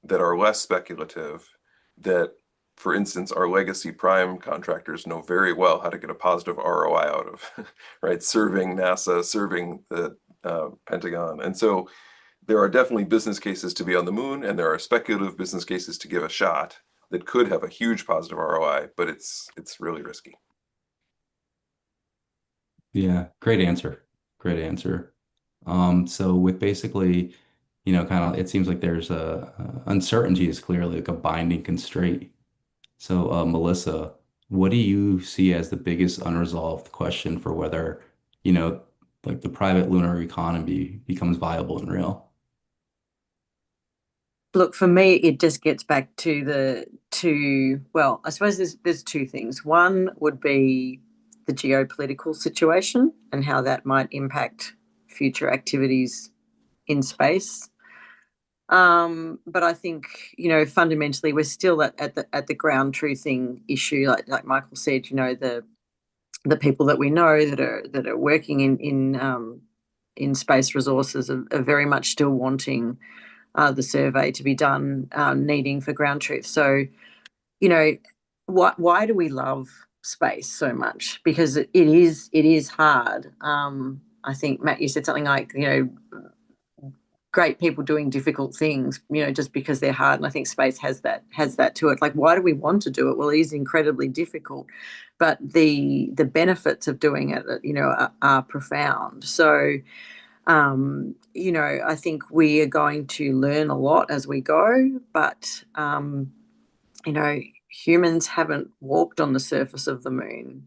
that are less speculative that, for instance, our legacy prime contractors know very well how to get a positive ROI out of, right? Serving NASA, serving the Pentagon. And so there are definitely business cases to be on the moon, and there are speculative business cases to give a shot that could have a huge positive ROI, but it's really risky. Yeah, great answer. Great answer. So with basically, kind of, it seems like there's uncertainty is clearly like a binding constraint. So, Melissa, what do you see as the biggest unresolved question for whether, you know, like the private lunar economy becomes viable and real? Look, for me, it just gets back to well, I suppose there's two things. One would be the geopolitical situation and how that might impact future activities in space. But I think, fundamentally we're still at the ground truthing issue, like Michael said, the people that we know that are working in space resources are very much still wanting the survey to be done, needing for ground truth. So, you know, why do we love space so much? Because it is hard. I think Matt, you said something like, great people doing difficult things, just because they're hard. And I think space has that to it. Like, why do we want to do it? Well, it is incredibly difficult, but the benefits of doing it, are profound. So, I think we are going to learn a lot as we go, but humans haven't walked on the surface of the moon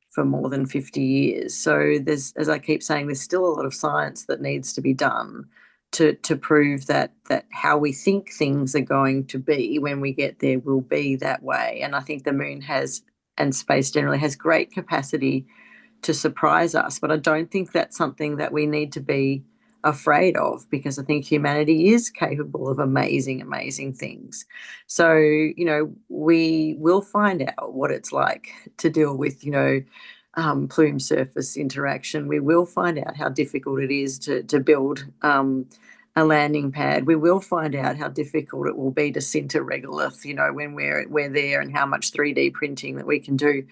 for more than 50 years. So as I keep saying, there's still a lot of science that needs to be done to prove that how we think things are going to be when we get there will be that way. And I think the moon and space generally has great capacity to surprise us, but I don't think that's something that we need to be afraid of, because I think humanity is capable of amazing, amazing things. So, we will find out what it's like to deal with, plume surface interaction. We will find out how difficult it is to build a landing pad. We will find out how difficult it will be to sinter regolith, when we're there, and how much 3D printing that we can do.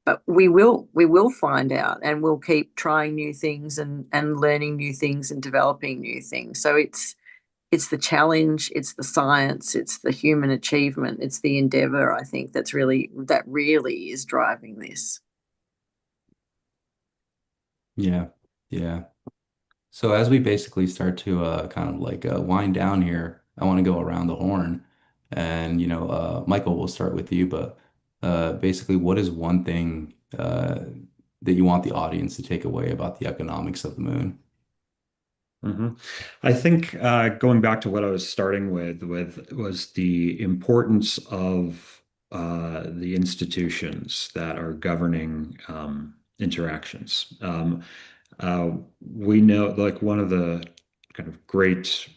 But we will find out, and we'll keep trying new things and learning new things and developing new things. So it's the challenge, it's the science, it's the human achievement, it's the endeavor, I think, that really is driving this. Yeah, yeah. So as we basically start to kind of like wind down here, I want to go around the horn, and Michael, we'll start with you, but basically, what is one thing that you want the audience to take away about the economics of the moon? hmm I think going back to what I was starting with was the importance of the institutions that are governing interactions. We know, like, one of the kind of great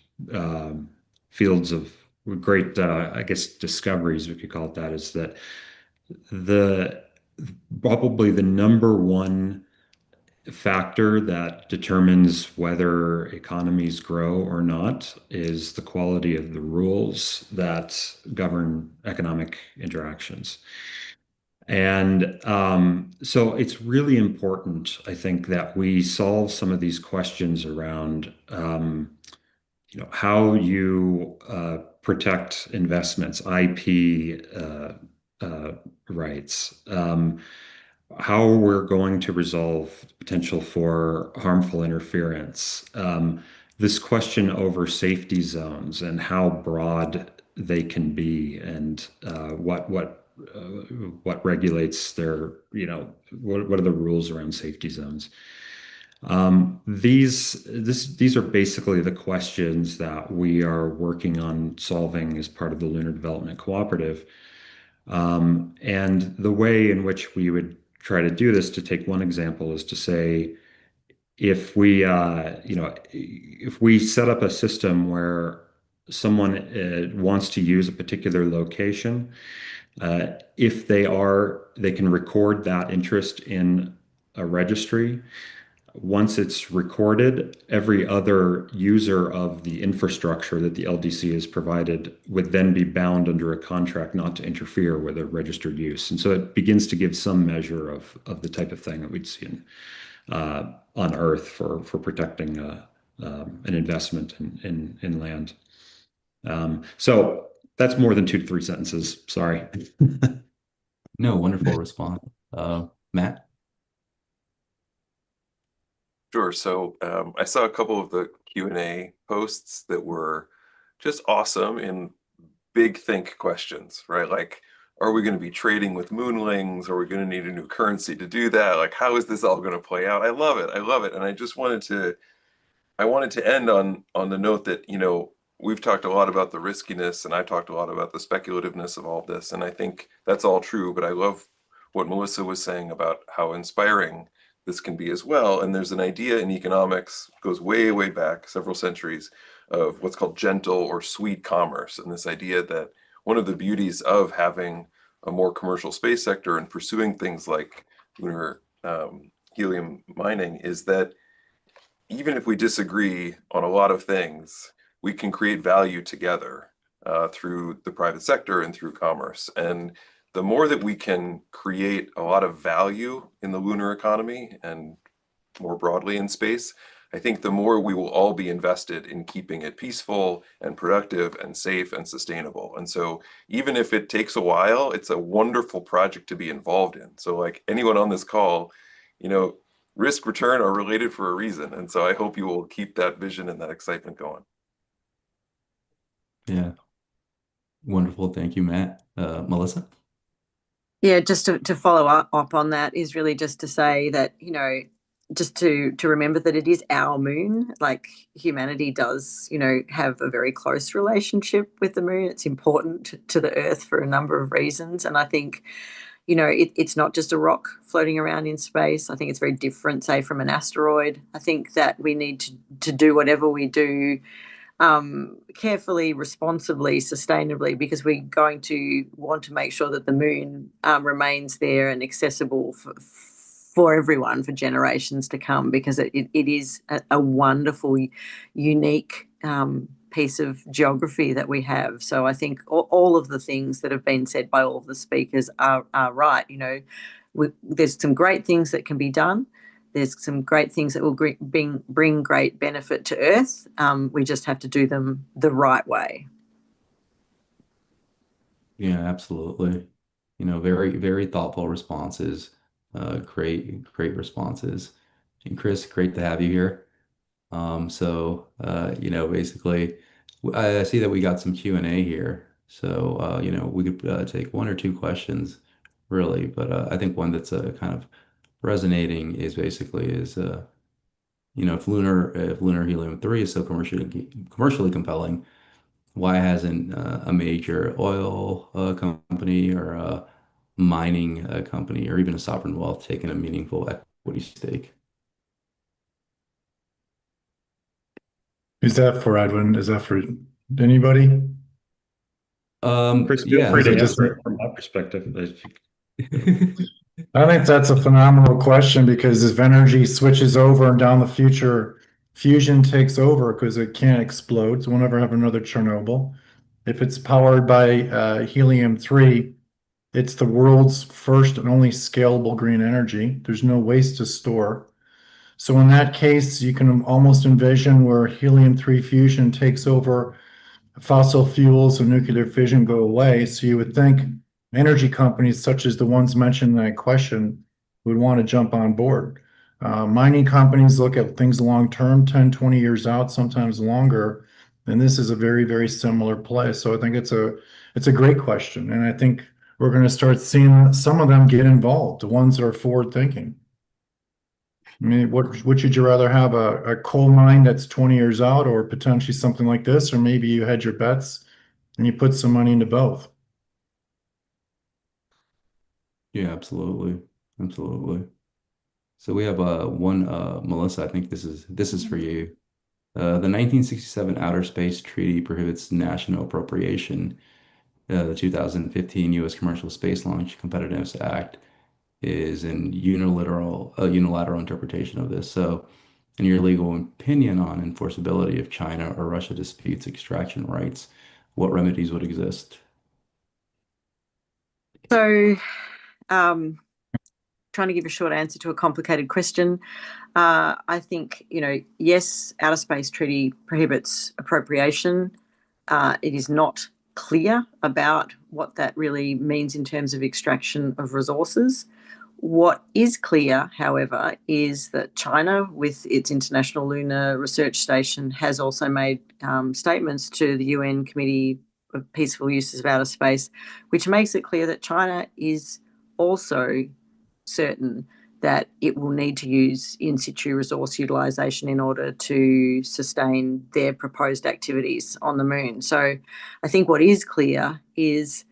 fields of great, I guess, discoveries, we could call it that, is that the probably the number one factor that determines whether economies grow or not is the quality of the rules that govern economic interactions. And so it's really important, I think, that we solve some of these questions around, how you protect investments, IP rights, how we're going to resolve potential for harmful interference, this question over safety zones and how broad they can be, and what regulates their, what are the rules around safety zones. These are basically the questions that we are working on solving as part of the Lunar Development Cooperative. And the way in which we would try to do this, to take one example, is to say, if we set up a system where someone wants to use a particular location, if they can record that interest in a registry. once it's recorded, every other user of the infrastructure that the LDC has provided would then be bound under a contract not to interfere with a registered use. And so it begins to give some measure of the type of thing that we'd see on Earth for protecting an investment in land. So that's more than 2 to 3 sentences. Sorry. No, wonderful response. Matt? Sure. So I saw a couple of the Q&A posts that were just awesome in big think questions, right? Like, are we going to be trading with moonlings? Are we going to need a new currency to do that? Like, how is this all going to play out? I love it. I love it. And I wanted to end on the note that, we've talked a lot about the riskiness and I talked a lot about the speculativeness of all this. And I think that's all true, but I love what Melissa was saying about how inspiring this can be as well. And there's an idea in economics, goes way, way back several centuries, of what's called gentle or sweet commerce. And this idea that one of the beauties of having a more commercial space sector and pursuing things like lunar helium mining is that even if we disagree on a lot of things, we can create value together through the private sector and through commerce. And the more that we can create a lot of value in the lunar economy and more broadly in space, I think the more we will all be invested in keeping it peaceful and productive and safe and sustainable. And so even if it takes a while, it's a wonderful project to be involved in. So like anyone on this call, risk return are related for a reason. And so I hope you will keep that vision and that excitement going. Yeah, wonderful. Thank you, Matt. Melissa? Yeah, just to follow up on that is really just to say that, just to remember that it is our moon. Like humanity does, have a very close relationship with the moon. It's important to the Earth for a number of reasons. And I think, it's not just a rock floating around in space. I think it's very different, say, from an asteroid. I think that we need to do whatever we do carefully, responsibly, sustainably, because we're going to want to make sure that the moon remains there and accessible for everyone for generations to come, because it is a wonderful, unique piece of geography that we have. So I think all of the things that have been said by all of the speakers are right. There's some great things that can be done. There's some great things that will bring great benefit to Earth. We just have to do them the right way. Yeah, absolutely. Very, very thoughtful responses. Great responses. And Chris, great to have you here. Basically, I see that we got some Q&A here. So, we could take 1 or 2 questions, really. But I think one that's kind of resonating is basically if lunar helium-3 is so commercially compelling, why hasn't a major oil company or a mining company or even a sovereign wealth taken a meaningful equity stake? Who's that for, Edwin? Is that for anybody? Chris, feel Yeah, free to so just- answer it from my perspective. I think that's a phenomenal question, because if energy switches over and down the future, fusion takes over because it can't explode. So we'll never have another Chernobyl. If it's powered by helium-3, it's the world's first and only scalable green energy. There's no waste to store. So in that case, you can almost envision where helium-3 fusion takes over, fossil fuels and nuclear fission go away. So you would think energy companies such as the ones mentioned in that question would want to jump on board. Mining companies look at things long term, 10, 20 years out, sometimes longer. And this is a very, very similar play. So I think it's a great question. And I think we're going to start seeing some of them get involved, the ones that are forward thinking. I mean, would you rather have a coal mine that's 20 years out, or potentially something like this, or maybe you hedge your bets and you put some money into both? Yeah, absolutely. Absolutely. So we have one Melissa, I think this is for you. The 1967 Outer Space Treaty prohibits national appropriation. The 2015 U.S. Commercial Space Launch Competitiveness Act is an unilateral interpretation of this. So, in your legal opinion on enforceability if China or Russia disputes extraction rights, what remedies would exist? So, trying to give a short answer to a complicated question. I think, yes, Outer Space Treaty prohibits appropriation. It is not clear about what that really means in terms of extraction of resources. What is clear, however, is that China, with its International Lunar Research Station, has also made statements to the UN Committee of Peaceful Uses of Outer Space, which makes it clear that China is also certain that it will need to use in situ resource utilisation in order to sustain their proposed activities on the moon. So I think what is clear is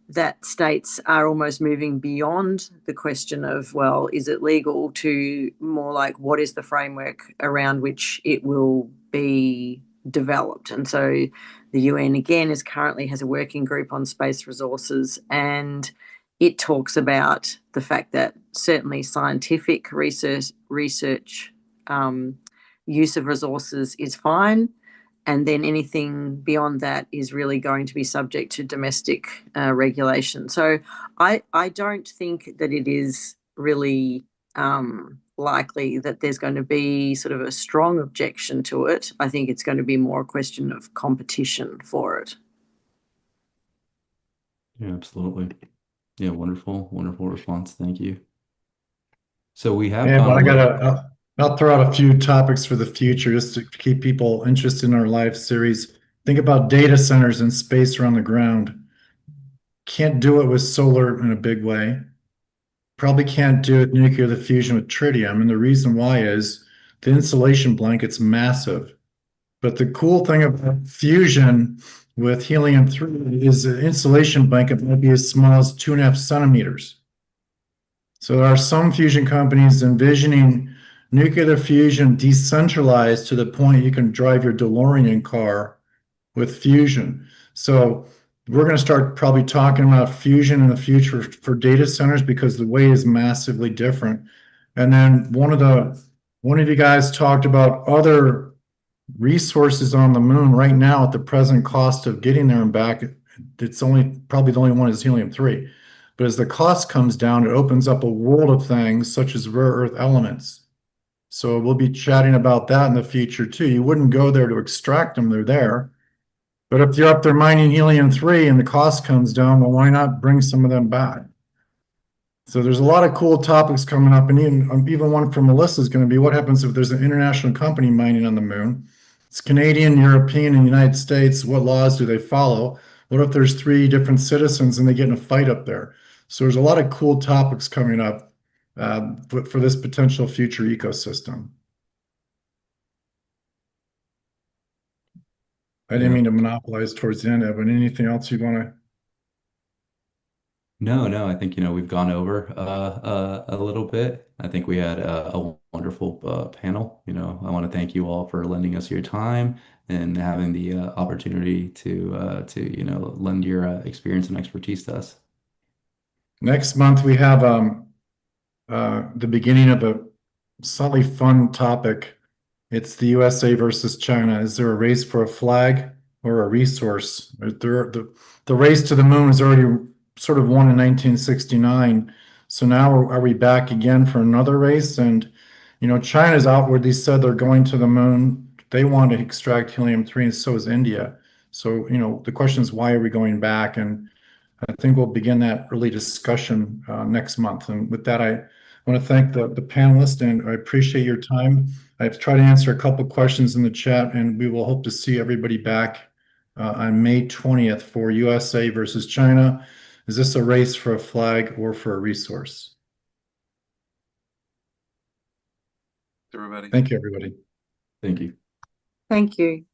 that states are almost moving beyond the question of, well, is it legal, to more like what is the framework around which it will be developed. And so the UN again currently has a working group on space resources, and it talks about the fact that certainly scientific research use of resources is fine, and then anything beyond that is really going to be subject to domestic regulation. So I don't think that it is really likely that there's going to be sort of a strong objection to it. I think it's going to be more a question of competition for it. Yeah, absolutely. Yeah, wonderful, wonderful response. Thank you. So we have Yeah, gone but a little. I'll throw out a few topics for the future just to keep people interested in our live series. Think about data centers in space or on the ground. Can't do it with solar in a big way. Probably can't do it nuclear fusion with tritium. And the reason why is the insulation blanket's massive. But the cool thing about fusion with helium-3 is the insulation blanket might be as small as 2.5 centimeters. So there are some fusion companies envisioning nuclear fusion decentralized to the point you can drive your DeLorean car with fusion. So we're going to start probably talking about fusion in the future for data centers because the way is massively different. And then one of you guys talked about other resources on the moon right now at the present cost of getting there and back. It's probably the only one is helium-3. But as the cost comes down, it opens up a world of things such as rare earth elements. So we'll be chatting about that in the future too. You wouldn't go there to extract them, they're there. But if you're up there mining helium-3 and the cost comes down, well, why not bring some of them back? So there's a lot of cool topics coming up, and even one from Melissa is going to be what happens if there's an international company mining on the moon. It's Canadian, European, and United States. What laws do they follow? What if there's 3 different citizens and they get in a fight up there? So there's a lot of cool topics coming up for this potential future ecosystem. I didn't Yeah. mean to monopolize towards the end of it, but anything else you want to? No, I think, we've gone over a little bit. I think we had a wonderful panel. I want to thank you all for lending us your time and having the opportunity to lend your experience and expertise to us. Next month, we have the beginning of a slightly fun topic. It's the USA versus China. Is there a race for a flag or a resource? The race to the moon was already sort of won in 1969. So now are we back again for another race? And, China's outwardly said they're going to the moon. They want to extract helium-3, and so is India. So, the question is, why are we going back? And I think we'll begin that early discussion next month. And with that, I want to thank the panelists, and I appreciate your time. I've tried to answer a couple questions in the chat, and we will hope to see everybody back on May 20th for USA versus China. Is this a race for a flag or for a resource? Everybody. Thank you, everybody. Thank you. Thank you.